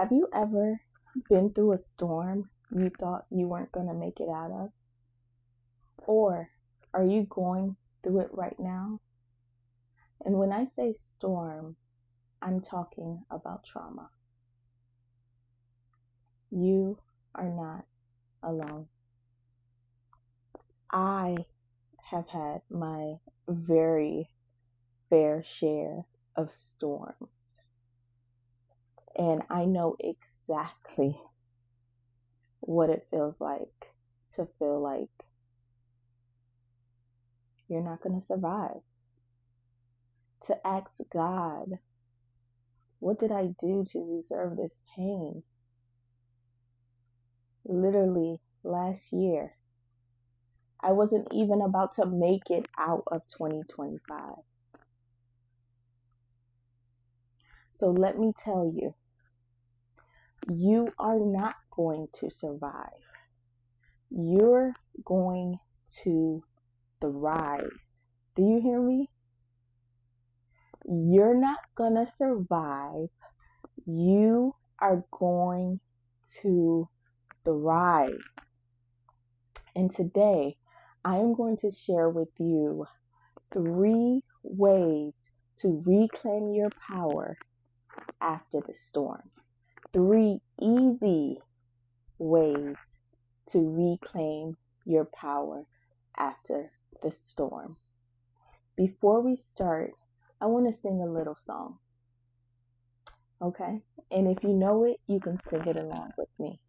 Have you ever been through a storm you thought you weren't going to make it out of? Or are you going through it right now? And when I say storm, I'm talking about trauma. You are not alone. I have had my very fair share of storms. And I know exactly what it feels like to feel like you're not going to survive. To ask God, what did I do to deserve this pain? Literally last year, I wasn't even about to make it out of 2025. So let me tell you, you are not going to survive. You're going to thrive. Do you hear me? You're not going to survive. You are going to thrive. And today, I am going to share with you 3 ways to reclaim your power after the storm. 3 easy ways to reclaim your power after the storm. Before we start, I want to sing a little song. Okay? And if you know it, you can sing it along with me.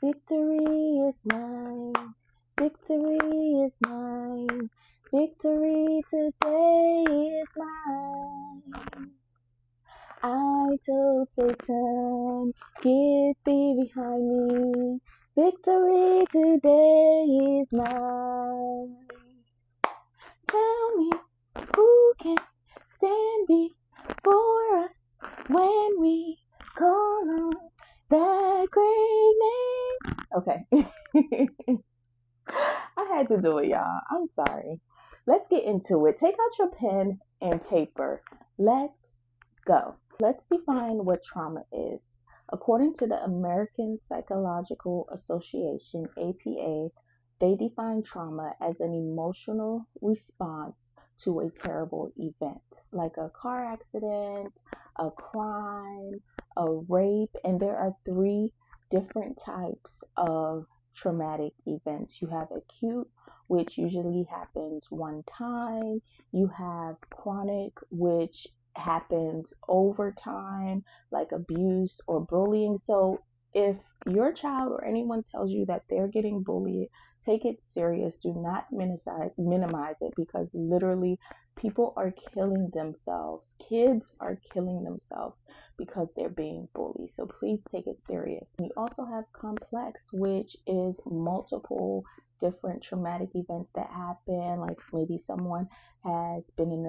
Victory is mine. Victory is mine. Victory today is mine. I told Satan, get thee behind me. Victory today is mine. Tell me who can stand before us when we call on that great name. Okay. I had to do it, y'all. I'm sorry. Let's get into it. Take out your pen and paper. Let's go. Let's define what trauma is. According to the American Psychological Association, APA, they define trauma as an emotional response to a terrible event, like a car accident, a crime, a rape, and there are 3 different types of traumatic events. You have acute, which usually happens one time. You have chronic, which happens over time, like abuse or bullying. So if your child or anyone tells you that they're getting bullied, take it serious. Do not minimize it, because literally people are killing themselves. Kids are killing themselves because they're being bullied. So please take it serious. You also have complex, which is multiple different traumatic events that happen, like maybe someone has been in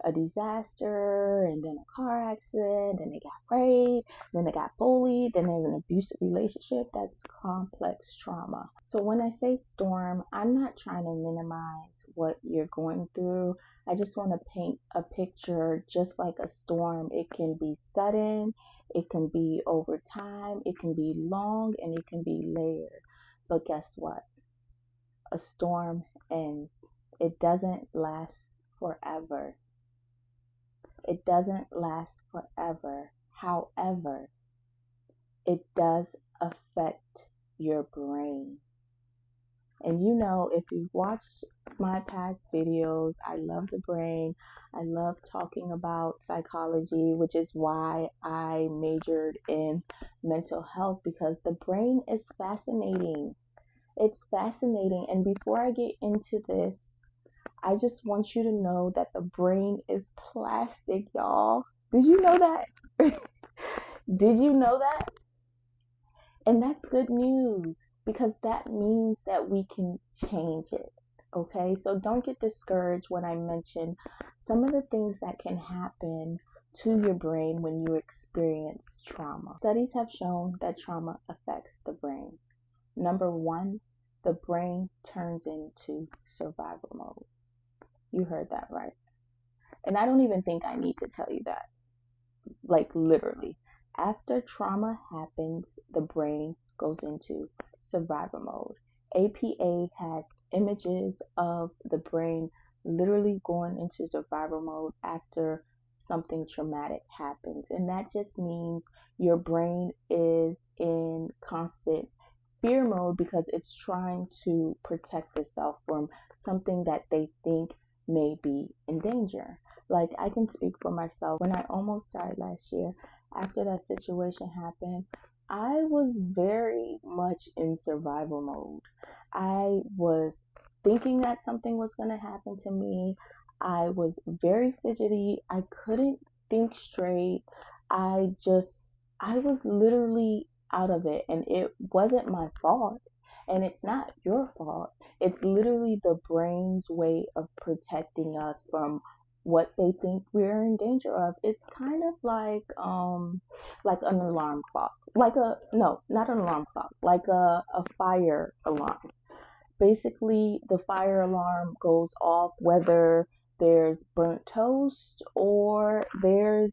a disaster, and then a car accident, then they got raped, then they got bullied, then they have an abusive relationship. That's complex trauma. So when I say storm, I'm not trying to minimize what you're going through. I just want to paint a picture. Just like a storm, it can be sudden, it can be over time, it can be long, and it can be layered. But guess what? A storm ends. It doesn't last forever. It doesn't last forever. However, it does affect your brain. And you know, if you've watched my past videos, I love the brain. I love talking about psychology, which is why I majored in mental health, because the brain is fascinating. It's fascinating. And before I get into this, I just want you to know that the brain is plastic, y'all. Did you know that? Did you know that? And that's good news, because that means that we can change it. Okay, so don't get discouraged when I mention some of the things that can happen to your brain when you experience trauma. Studies have shown that trauma affects the brain. Number 1, the brain turns into survival mode. You heard that right. And I don't even think I need to tell you that. Like literally. After trauma happens, the brain goes into survival mode. APA has images of the brain literally going into survival mode after something traumatic happens. And that just means your brain is in constant fear mode because it's trying to protect itself from something that they think may be in danger. Like, I can speak for myself. When I almost died last year, after that situation happened, I was very much in survival mode. I was thinking that something was going to happen to me. I was very fidgety. I couldn't think straight. I was literally out of it, and it wasn't my fault. And it's not your fault. It's literally the brain's way of protecting us from what they think we're in danger of. It's kind of like an alarm clock. Like a no, not an alarm clock, like a fire alarm. Basically, the fire alarm goes off whether there's burnt toast or there's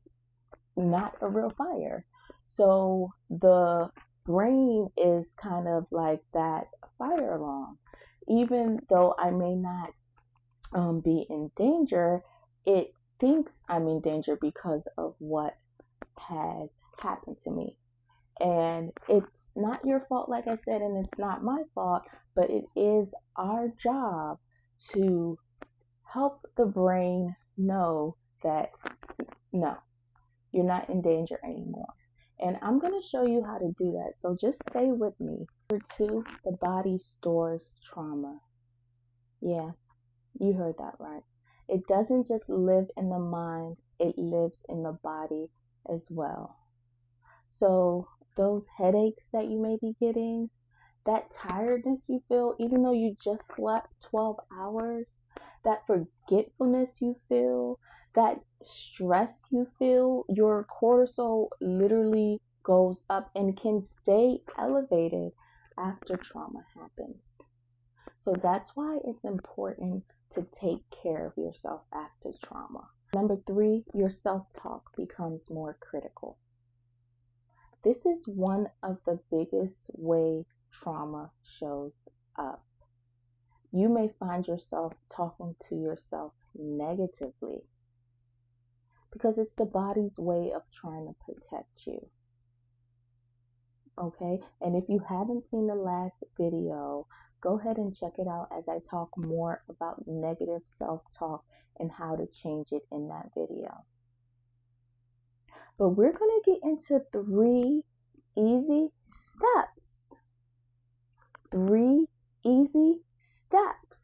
not a real fire. So the brain is kind of like that fire alarm. Even though I may not be in danger, it thinks I'm in danger because of what has happened to me. And it's not your fault, like I said, and it's not my fault, but it is our job to help the brain know that no, you're not in danger anymore. And I'm going to show you how to do that. So just stay with me. Number 2, the body stores trauma. Yeah, you heard that right. It doesn't just live in the mind, it lives in the body as well. So those headaches that you may be getting, that tiredness you feel, even though you just slept 12 hours, that forgetfulness you feel, that stress you feel, your cortisol literally goes up and can stay elevated after trauma happens. So that's why it's important to take care of yourself after trauma. Number 3, your self-talk becomes more critical. This is one of the biggest way trauma shows up. You may find yourself talking to yourself negatively because it's the body's way of trying to protect you. Okay? And if you haven't seen the last video, go ahead and check it out as I talk more about negative self-talk and how to change it in that video. But we're going to get into 3 easy steps. 3 easy steps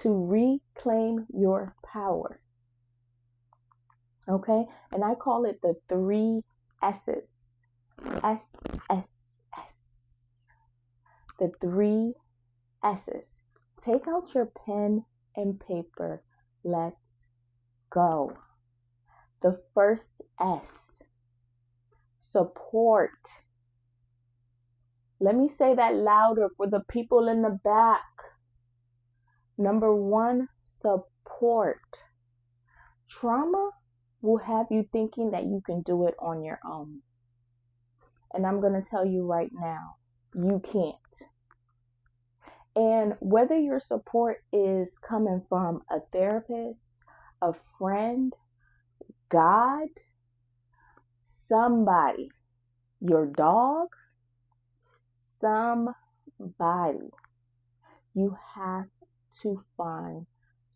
to reclaim your power. Okay? And I call it the 3 S's. S, S, S. The 3 S's. Take out your pen and paper. Let's go. The first S. Support. Let me say that louder for the people in the back. Number 1, support. Trauma will have you thinking that you can do it on your own. And I'm going to tell you right now, you can't. And whether your support is coming from a therapist, a friend, God, somebody, your dog, somebody, you have to find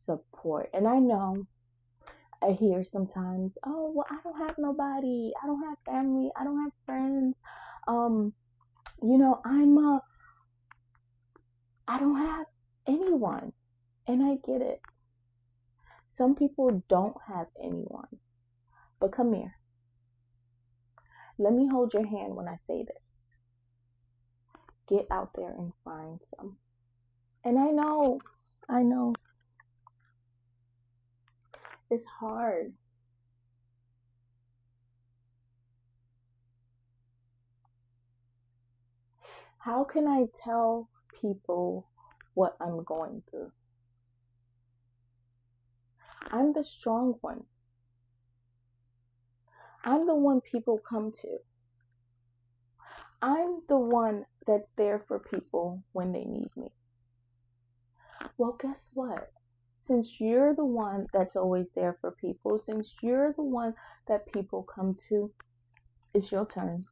support. And I know I hear sometimes, oh, well, I don't have nobody. I don't have family. I don't have friends. I don't have anyone. And I get it. Some people don't have anyone. But come here. Let me hold your hand when I say this. Get out there and find some. And I know. It's hard. How can I tell people what I'm going through? I'm the strong one. I'm the one people come to. I'm the one that's there for people when they need me. Well, guess what? Since you're the one that's always there for people, since you're the one that people come to, it's your turn.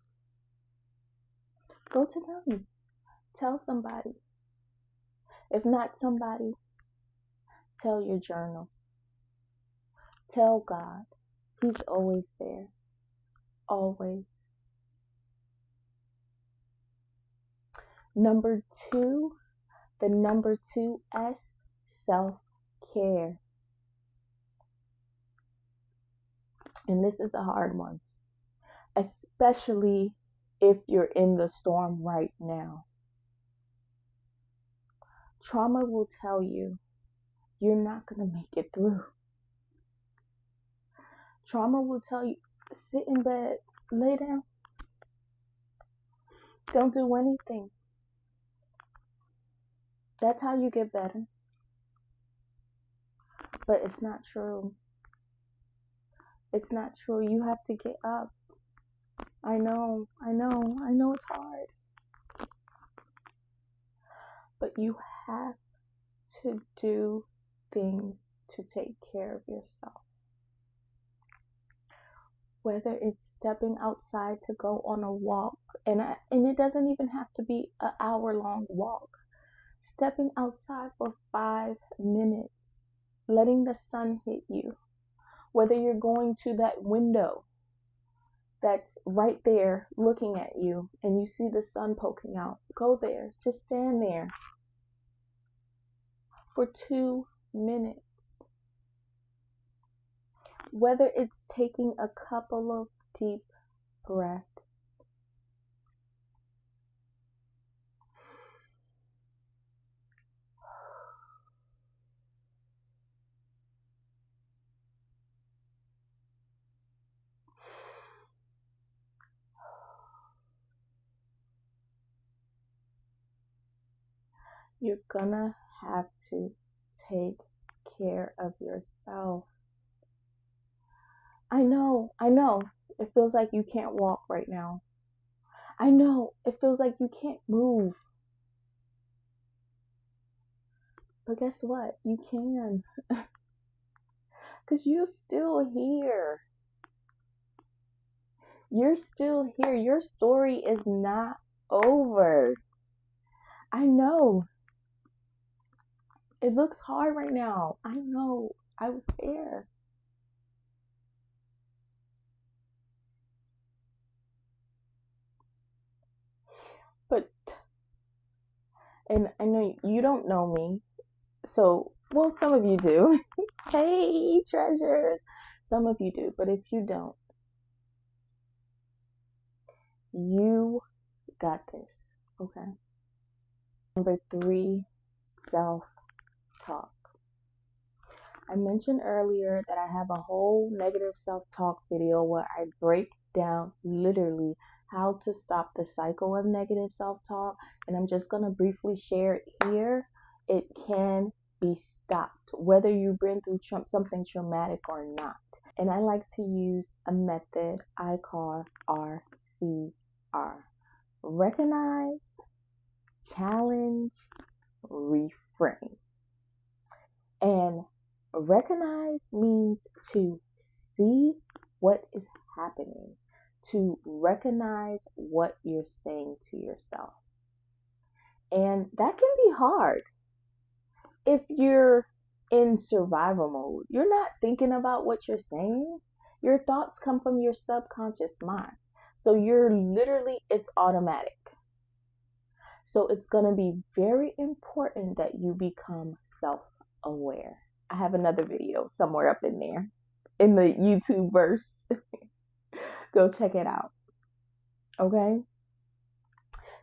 Go to them. Tell somebody. If not somebody, tell your journal. Tell God. He's always there. Always. Number 2, the number 2S, self-care. And this is a hard one, especially if you're in the storm right now. Trauma will tell you you're not going to make it through. Trauma will tell you, sit in bed, lay down, don't do anything. That's how you get better. But it's not true. It's not true. You have to get up. I know it's hard. But you have to do things to take care of yourself. Whether it's stepping outside to go on a walk, and it doesn't even have to be an hour-long walk. Stepping outside for 5 minutes, letting the sun hit you. Whether you're going to that window that's right there looking at you and you see the sun poking out, go there. Just stand there for 2 minutes. Whether it's taking a couple of deep breaths. You're gonna have to take care of yourself. I know. It feels like you can't walk right now. I know. It feels like you can't move. But guess what? You can. Because you're still here. You're still here. Your story is not over. I know. It looks hard right now. I know. I was there. But, and I know you don't know me. So, well, some of you do. Hey, treasures. Some of you do. But if you don't, you got this. Okay. Number 3, self-talk. I mentioned earlier that I have a whole negative self-talk video where I break down literally how to stop the cycle of negative self-talk, and I'm just going to briefly share it here. It can be stopped, whether you've been through something traumatic or not. And I like to use a method I call RCR. Recognize, challenge, reframe. And recognize means to see what is happening, to recognize what you're saying to yourself. And that can be hard if you're in survival mode. You're not thinking about what you're saying. Your thoughts come from your subconscious mind. So it's automatic. So it's going to be very important that you become self-aware. I have another video somewhere up in there in the YouTube verse. Go check it out. Okay?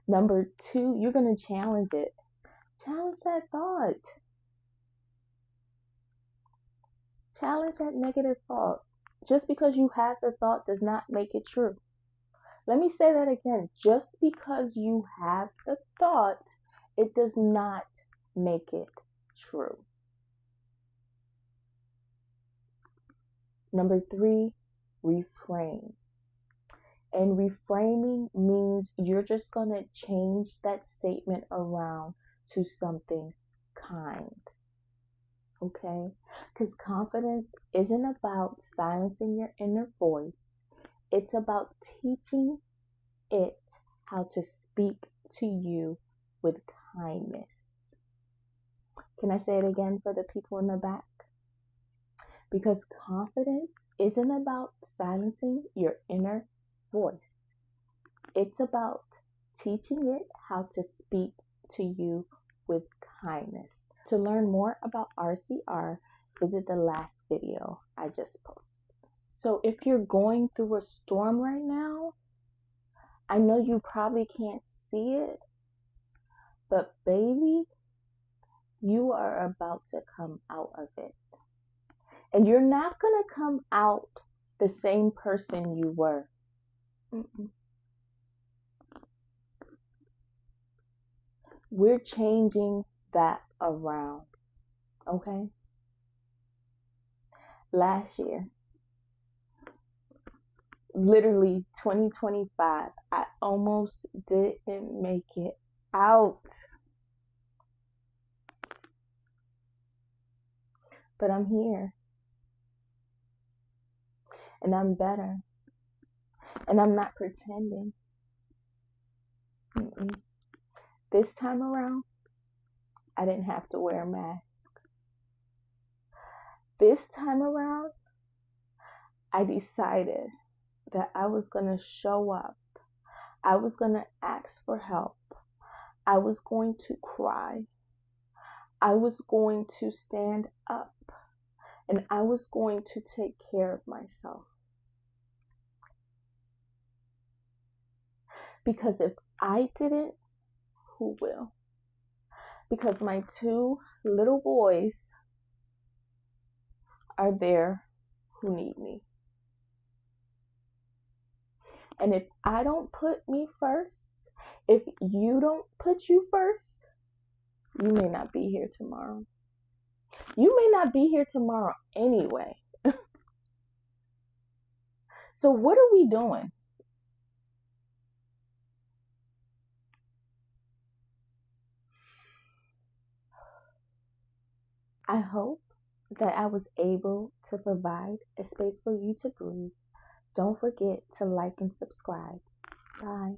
Number 2, you're going to challenge it. Challenge that thought. Challenge that negative thought. Just because you have the thought does not make it true. Let me say that again. Just because you have the thought, it does not make it true. Number 3, reframe. And reframing means you're just going to change that statement around to something kind. Okay? Because confidence isn't about silencing your inner voice, it's about teaching it how to speak to you with kindness. Can I say it again for the people in the back? Because confidence isn't about silencing your inner voice. It's about teaching it how to speak to you with kindness. To learn more about RCR, visit the last video I just posted. So if you're going through a storm right now, I know you probably can't see it, but baby, you are about to come out of it. And you're not going to come out the same person you were. We're changing that around, okay? Last year, literally 2025, I almost didn't make it out. But I'm here. And I'm better. And I'm not pretending. This time around, I didn't have to wear a mask. This time around, I decided that I was going to show up. I was going to ask for help. I was going to cry. I was going to stand up. And I was going to take care of myself. Because if I didn't, who will? Because my 2 little boys are there who need me. And if I don't put me first, if you don't put you first, you may not be here tomorrow. You may not be here tomorrow anyway. So what are we doing? I hope that I was able to provide a space for you to breathe. Don't forget to like and subscribe. Bye.